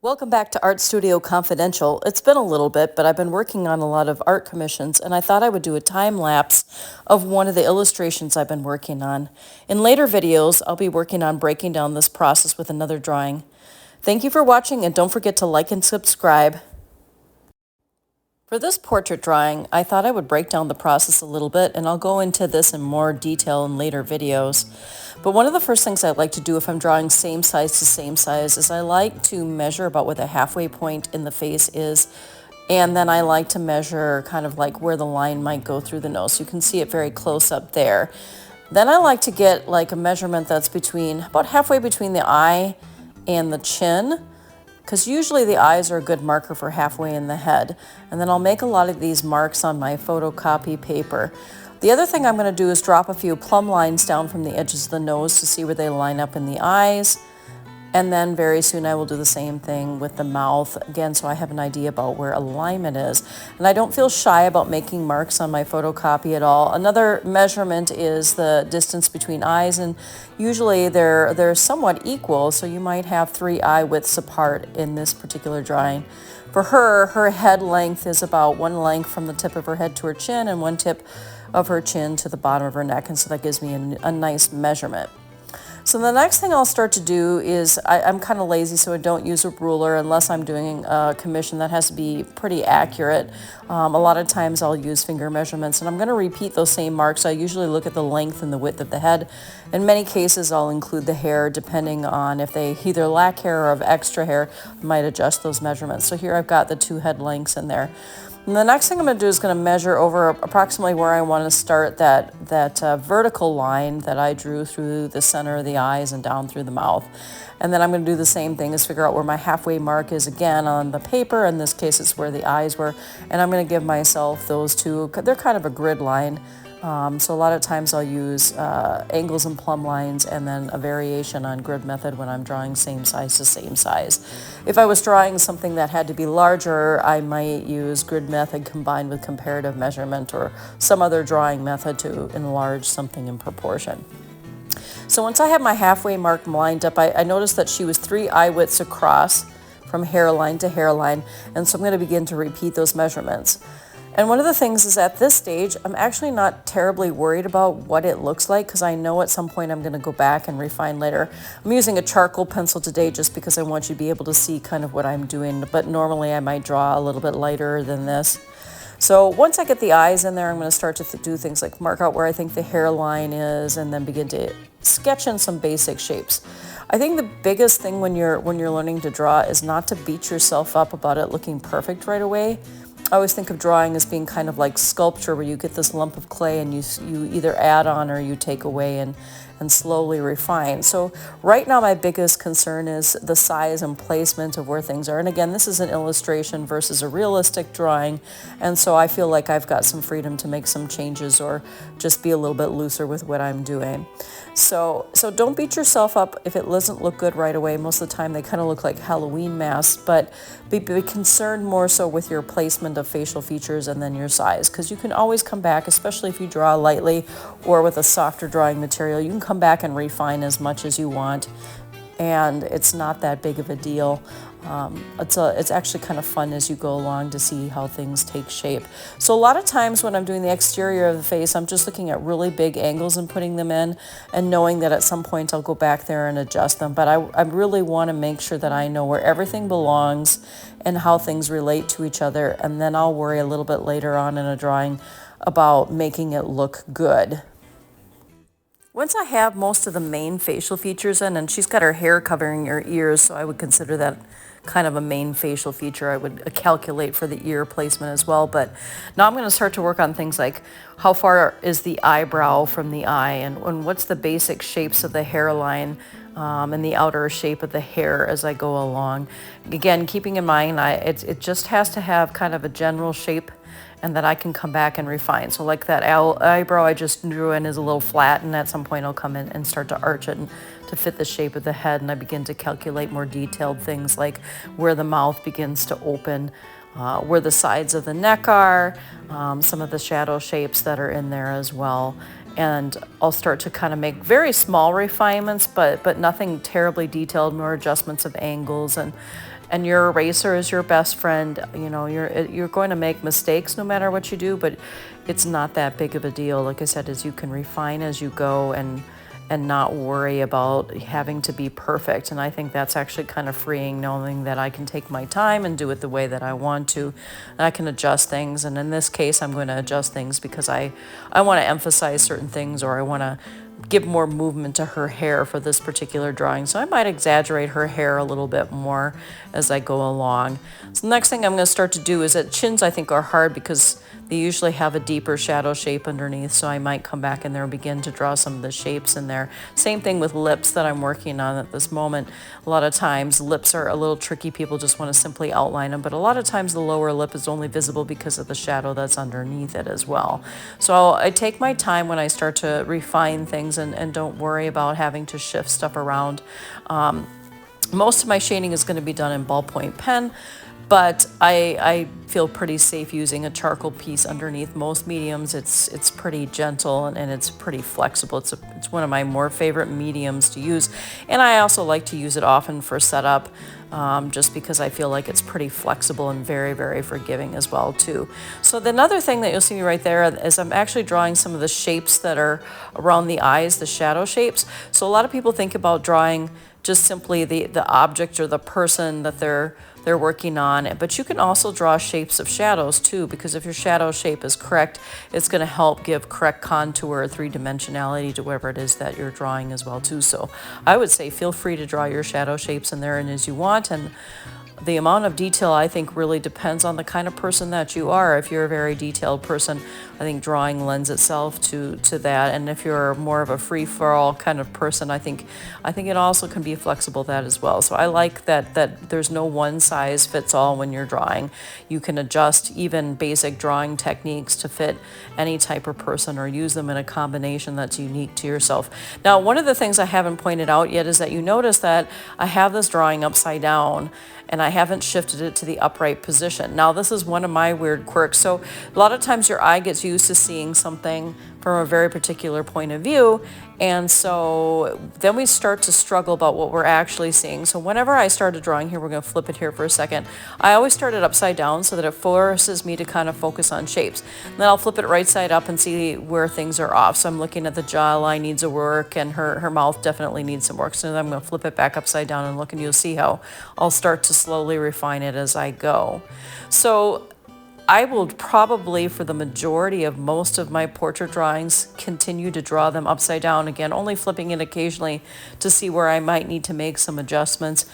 Welcome back to Art Studio Confidential. It's been a little bit, but I've been working on a lot of art commissions, and I thought I would do a time lapse of one of the illustrations I've been working on. In later videos, I'll be working on breaking down this process with another drawing. Thank you for watching, and don't forget to like and subscribe. For this portrait drawing, I thought I would break down the process a little bit, and I'll go into this in more detail in later videos. But one of the first things I like to do if I'm drawing same size to same size is I like to measure about what the halfway point in the face is, and then I like to measure kind of like where the line might go through the nose. You can see it very close up there. Then I like to get like a measurement that's about halfway between the eye and the chin, because usually the eyes are a good marker for halfway in the head. And then I'll make a lot of these marks on my photocopy paper. The other thing I'm going to do is drop a few plumb lines down from the edges of the nose to see where they line up in the eyes. And then very soon I will do the same thing with the mouth, again, so I have an idea about where alignment is. And I don't feel shy about making marks on my photocopy at all. Another measurement is the distance between eyes, and usually they're somewhat equal, so you might have 3 eye widths apart in this particular drawing. For her head length is about 1 length from the tip of her head to her chin and 1 tip of her chin to the bottom of her neck, and so that gives me a nice measurement. So the next thing I'll start to do is, I'm kind of lazy, so I don't use a ruler unless I'm doing a commission that has to be pretty accurate. A lot of times I'll use finger measurements, and I'm going to repeat those same marks. I usually look at the length and the width of the head. In many cases, I'll include the hair, depending on if they either lack hair or have extra hair, I might adjust those measurements. So here I've got the 2 head lengths in there. And the next thing I'm going to do is going to measure over approximately where I want to start that vertical line that I drew through the center of the eyes and down through the mouth. And then I'm going to do the same thing, is figure out where my halfway mark is again on the paper. In this case, it's where the eyes were. And I'm going to give myself those two. They're kind of a grid line. So a lot of times I'll use angles and plumb lines, and then a variation on grid method when I'm drawing same size to same size. If I was drawing something that had to be larger, I might use grid method combined with comparative measurement or some other drawing method to enlarge something in proportion. So once I have my halfway mark lined up, I noticed that she was 3 eye widths across from hairline to hairline, and so I'm going to begin to repeat those measurements. And one of the things is, at this stage, I'm actually not terribly worried about what it looks like, because I know at some point I'm going to go back and refine later. I'm using a charcoal pencil today just because I want you to be able to see kind of what I'm doing, but normally I might draw a little bit lighter than this. So once I get the eyes in there, I'm going to start to do things like mark out where I think the hairline is, and then begin to sketch in some basic shapes. I think the biggest thing when you're learning to draw is not to beat yourself up about it looking perfect right away. I always think of drawing as being kind of like sculpture, where you get this lump of clay and you either add on or you take away and slowly refine. So right now my biggest concern is the size and placement of where things are. And again, this is an illustration versus a realistic drawing, and so I feel like I've got some freedom to make some changes or just be a little bit looser with what I'm doing. So don't beat yourself up if it doesn't look good right away. Most of the time they kind of look like Halloween masks, but be concerned more so with your placement of facial features and then your size, because you can always come back, especially if you draw lightly or with a softer drawing material. You can come back and refine as much as you want, and it's not that big of a deal. It's actually kind of fun as you go along to see how things take shape. So a lot of times when I'm doing the exterior of the face, I'm just looking at really big angles and putting them in, and knowing that at some point I'll go back there and adjust them. But I really want to make sure that I know where everything belongs and how things relate to each other, and then I'll worry a little bit later on in a drawing about making it look good. Once I have most of the main facial features in, and she's got her hair covering her ears, so I would consider that kind of a main facial feature. I would calculate for the ear placement as well. But now I'm going to start to work on things like how far is the eyebrow from the eye, and what's the basic shapes of the hairline, and the outer shape of the hair as I go along. Again, keeping in mind, it just has to have kind of a general shape, and that I can come back and refine. So like that eyebrow I just drew in is a little flat, and at some point I'll come in and start to arch it to fit the shape of the head, and I begin to calculate more detailed things like where the mouth begins to open, where the sides of the neck are, some of the shadow shapes that are in there as well. And I'll start to kind of make very small refinements, but nothing terribly detailed, more adjustments of angles and your eraser is your best friend. You know, you're going to make mistakes no matter what you do, but it's not that big of a deal. Like I said, as you can refine as you go and not worry about having to be perfect. And I think that's actually kind of freeing, knowing that I can take my time and do it the way that I want to. And I can adjust things. And in this case, I'm going to adjust things because I want to emphasize certain things, or I want to give more movement to her hair for this particular drawing. So I might exaggerate her hair a little bit more as I go along. So the next thing I'm going to start to do is that chins, I think, are hard because they usually have a deeper shadow shape underneath, so I might come back in there and begin to draw some of the shapes in there. Same thing with lips that I'm working on at this moment. A lot of times lips are a little tricky. People just want to simply outline them, but a lot of times the lower lip is only visible because of the shadow that's underneath it as well. So I take my time when I start to refine things and don't worry about having to shift stuff around. Most of my shading is going to be done in ballpoint pen, but I feel pretty safe using a charcoal piece underneath most mediums. It's pretty gentle and it's pretty flexible. It's one of my more favorite mediums to use, and I also like to use it often for setup, just because I feel like it's pretty flexible and very, very forgiving as well too. So the another thing that you'll see me right there is I'm actually drawing some of the shapes that are around the eyes, the shadow shapes. So a lot of people think about drawing just simply the object or the person that they're working on, but you can also draw shapes of shadows too, because if your shadow shape is correct, it's going to help give correct contour, three-dimensionality to whatever it is that you're drawing as well too. So I would say feel free to draw your shadow shapes in there and as you want, and the amount of detail, I think, really depends on the kind of person that you are. If you're a very detailed person, I think drawing lends itself to that. And if you're more of a free-for-all kind of person, I think it also can be flexible that as well. So I like that there's no one size fits all when you're drawing. You can adjust even basic drawing techniques to fit any type of person, or use them in a combination that's unique to yourself. Now, one of the things I haven't pointed out yet is that you notice that I have this drawing upside down, and I haven't shifted it to the upright position. Now, this is one of my weird quirks. So a lot of times your eye gets used to seeing something from a very particular point of view, and so then we start to struggle about what we're actually seeing. So whenever I started drawing here, we're going to flip it here for a second, I always start it upside down so that it forces me to kind of focus on shapes. And then I'll flip it right side up and see where things are off. So I'm looking at the jawline needs a work, and her mouth definitely needs some work. So then I'm going to flip it back upside down and look, and you'll see how I'll start to slowly refine it as I go. So I will probably, for the majority of most of my portrait drawings, continue to draw them upside down, again, only flipping it occasionally to see where I might need to make some adjustments.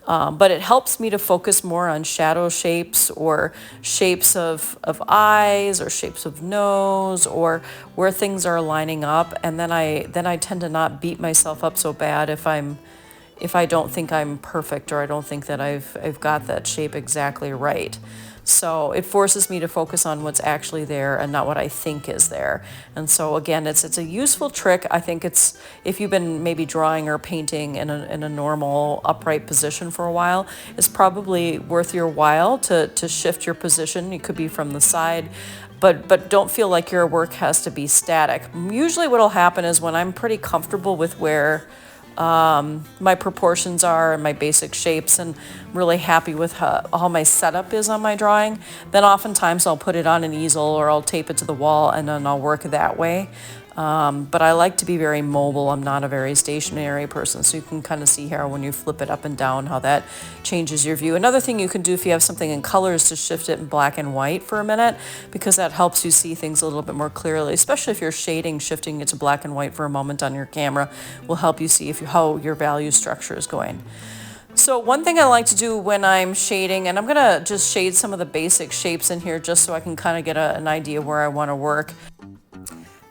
But it helps me to focus more on shadow shapes, or shapes of eyes, or shapes of nose, or where things are lining up. And then I tend to not beat myself up so bad if I don't think I'm perfect, or I don't think that I've got that shape exactly right. So it forces me to focus on what's actually there and not what I think is there. And so again, it's a useful trick. I think it's, if you've been maybe drawing or painting in a normal upright position for a while, it's probably worth your while to shift your position. It could be from the side, but don't feel like your work has to be static. Usually what'll happen is when I'm pretty comfortable with where my proportions are and my basic shapes, and really happy with how my setup is on my drawing, then oftentimes I'll put it on an easel, or I'll tape it to the wall, and then I'll work that way. But I like to be very mobile. I'm not a very stationary person, so you can kind of see here when you flip it up and down how that changes your view. Another thing you can do if you have something in color is to shift it in black and white for a minute, because that helps you see things a little bit more clearly, especially if you're shading. Shifting it to black and white for a moment on your camera will help you see how your value structure is going. So one thing I like to do when I'm shading, and I'm going to just shade some of the basic shapes in here just so I can kind of get an idea where I want to work.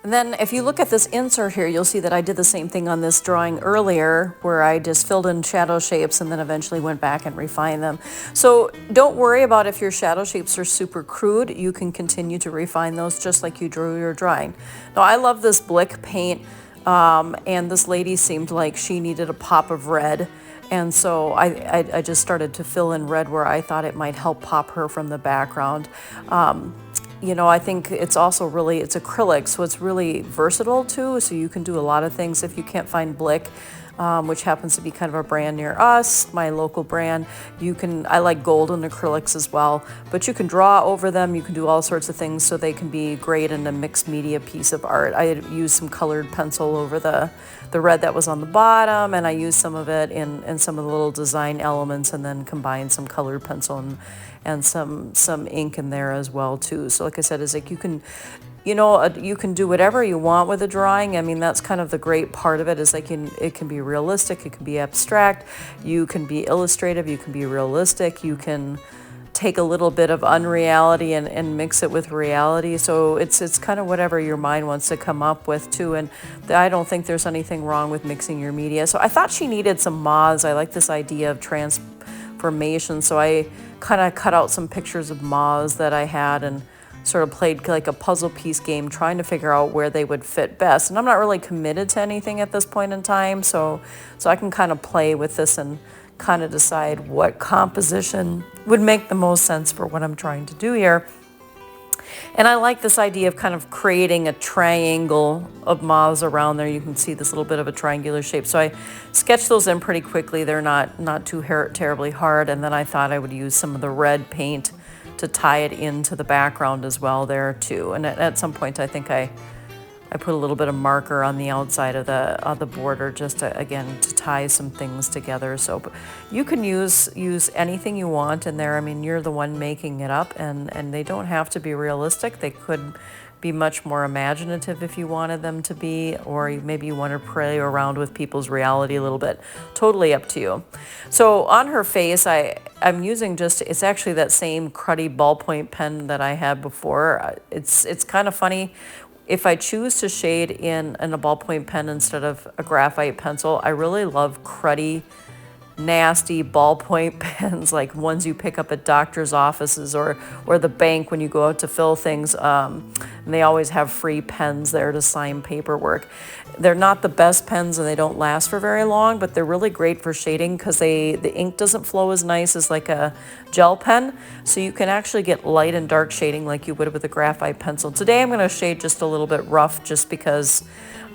And then if you look at this insert here, you'll see that I did the same thing on this drawing earlier, where I just filled in shadow shapes and then eventually went back and refined them. So don't worry about if your shadow shapes are super crude. You can continue to refine those just like you drew your drawing. Now, I love this Blick paint, and this lady seemed like she needed a pop of red. And so I just started to fill in red where I thought it might help pop her from the background. You know, I think it's also it's acrylic, so it's really versatile too, so you can do a lot of things. If you can't find Blick, which happens to be kind of a brand near us, my local brand. I like golden acrylics as well, but you can draw over them. You can do all sorts of things so they can be great in a mixed media piece of art. I used some colored pencil over the red that was on the bottom, and I used some of it in some of the little design elements, and then combined some colored pencil and some ink in there as well too. So like I said, it's like you can do whatever you want with a drawing. I mean, that's kind of the great part of it, is like it can be realistic, it can be abstract, you can be illustrative, you can be realistic, you can take a little bit of unreality and mix it with reality. So it's kind of whatever your mind wants to come up with too. And I don't think there's anything wrong with mixing your media. So I thought she needed some moths. I like this idea of transformation. So I kind of cut out some pictures of moths that I had and sort of played like a puzzle piece game, trying to figure out where they would fit best. And I'm not really committed to anything at this point in time, so I can kind of play with this and kind of decide what composition would make the most sense for what I'm trying to do here. And I like this idea of kind of creating a triangle of moths around there. You can see this little bit of a triangular shape. So I sketched those in pretty quickly. They're not too terribly hard. And then I thought I would use some of the red paint to tie it into the background as well there too. And at some point I think I put a little bit of marker on the outside of the border, just to, again, to tie some things together. So but you can use anything you want in there. I mean, you're the one making it up, and they don't have to be realistic. They could be much more imaginative if you wanted them to be, or maybe you want to play around with people's reality a little bit. Totally up to you. So on her face, I'm using it's actually that same cruddy ballpoint pen that I had before. It's kind of funny. If I choose to shade in a ballpoint pen instead of a graphite pencil, I really love cruddy, nasty ballpoint pens, like ones you pick up at doctor's offices or the bank when you go out to fill things. And they always have free pens there to sign paperwork. They're not the best pens and they don't last for very long, but they're really great for shading because the ink doesn't flow as nice as like a gel pen. So you can actually get light and dark shading like you would with a graphite pencil. Today I'm going to shade just a little bit rough just because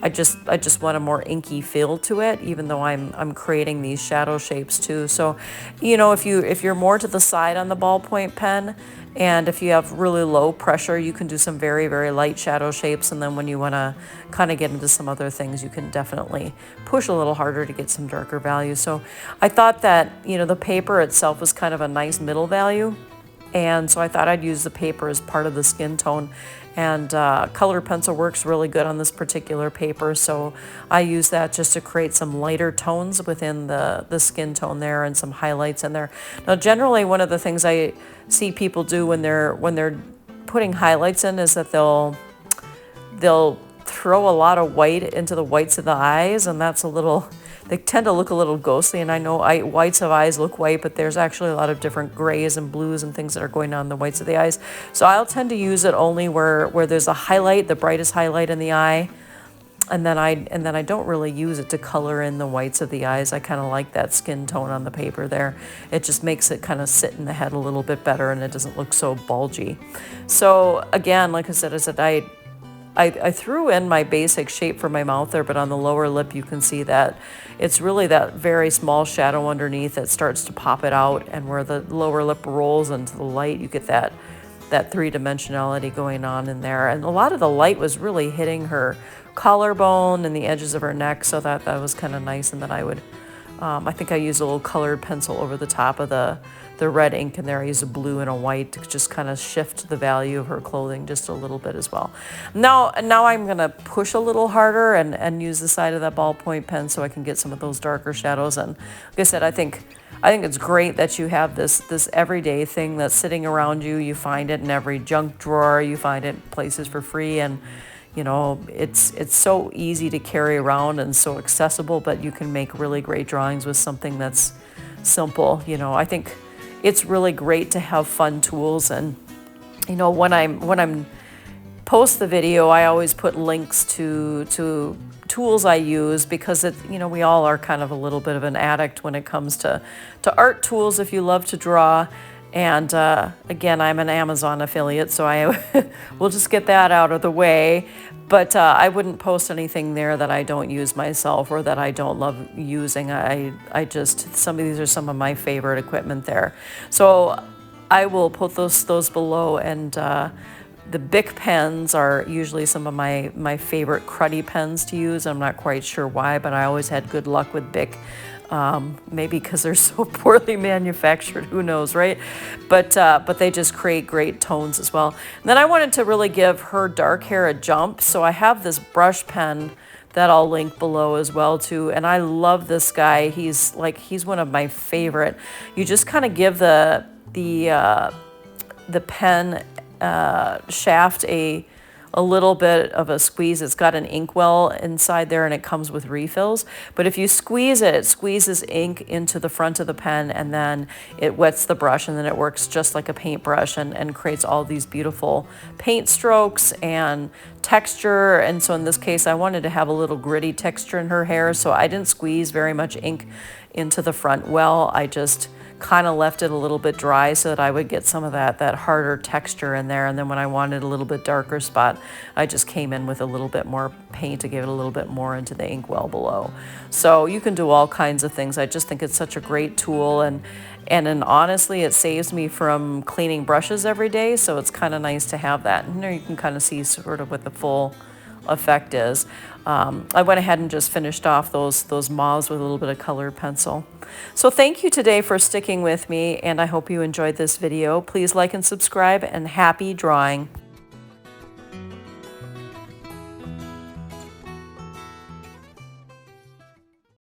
I just want a more inky feel to it, even though I'm creating these shadow shapes too. So, if you're more to the side on the ballpoint pen, and if you have really low pressure, you can do some very, very light shadow shapes. And then when you want to kind of get into some other things, you can definitely push a little harder to get some darker values. So I thought that, the paper itself was kind of a nice middle value. And so I thought I'd use the paper as part of the skin tone. And colored pencil works really good on this particular paper, so I use that just to create some lighter tones within the skin tone there and some highlights in there. Now, generally, one of the things I see people do when they're putting highlights in is that they'll throw a lot of white into the whites of the eyes, and they tend to look a little ghostly. And I know whites of eyes look white, but there's actually a lot of different grays and blues and things that are going on in the whites of the eyes. So I'll tend to use it only where there's a highlight, the brightest highlight in the eye, and then I don't really use it to color in the whites of the eyes. I kind of like that skin tone on the paper there. It just makes it kind of sit in the head a little bit better, and it doesn't look so bulgy. So again, like I said, I threw in my basic shape for my mouth there, but on the lower lip you can see that it's really that very small shadow underneath that starts to pop it out, and where the lower lip rolls into the light, you get that three-dimensionality going on in there. And a lot of the light was really hitting her collarbone and the edges of her neck, so that was kind of nice. And then I think I used a little colored pencil over the top of the red ink in there. I used a blue and a white to just kind of shift the value of her clothing just a little bit as well. Now I'm going to push a little harder and use the side of that ballpoint pen so I can get some of those darker shadows. And like I said, I think it's great that you have this everyday thing that's sitting around you. You find it in every junk drawer. You find it in places for free, and it's so easy to carry around and so accessible, but you can make really great drawings with something that's simple. I think it's really great to have fun tools. And when I'm post the video, I always put links to tools I use, because we all are kind of a little bit of an addict when it comes to art tools if you love to draw. And again, I'm an Amazon affiliate, so I will just get that out of the way. But I wouldn't post anything there that I don't use myself or that I don't love using. I just, some of these are some of my favorite equipment there. So I will put those below, and the Bic pens are usually some of my favorite cruddy pens to use. I'm not quite sure why, but I always had good luck with Bic. Maybe because they're so poorly manufactured, who knows, right? But they just create great tones as well. And then I wanted to really give her dark hair a jump, so I have this brush pen that I'll link below as well too. And I love this guy. He's one of my favorite. You just kind of give the pen shaft a little bit of a squeeze. It's got an inkwell inside there, and it comes with refills. But if you squeeze it, it squeezes ink into the front of the pen, and then it wets the brush, and then it works just like a paintbrush and creates all these beautiful paint strokes and texture. And so in this case, I wanted to have a little gritty texture in her hair, so I didn't squeeze very much ink into the front well. I just kind of left it a little bit dry so that I would get some of that harder texture in there. And then when I wanted a little bit darker spot, I just came in with a little bit more paint to give it a little bit more into the inkwell below. So you can do all kinds of things. I just think it's such a great tool, and honestly, it saves me from cleaning brushes every day, so it's kind of nice to have that. And there you can kind of see sort of what the full effect is. I went ahead and just finished off those mauves with a little bit of colored pencil. So thank you today for sticking with me, and I hope you enjoyed this video. Please like and subscribe, and happy drawing.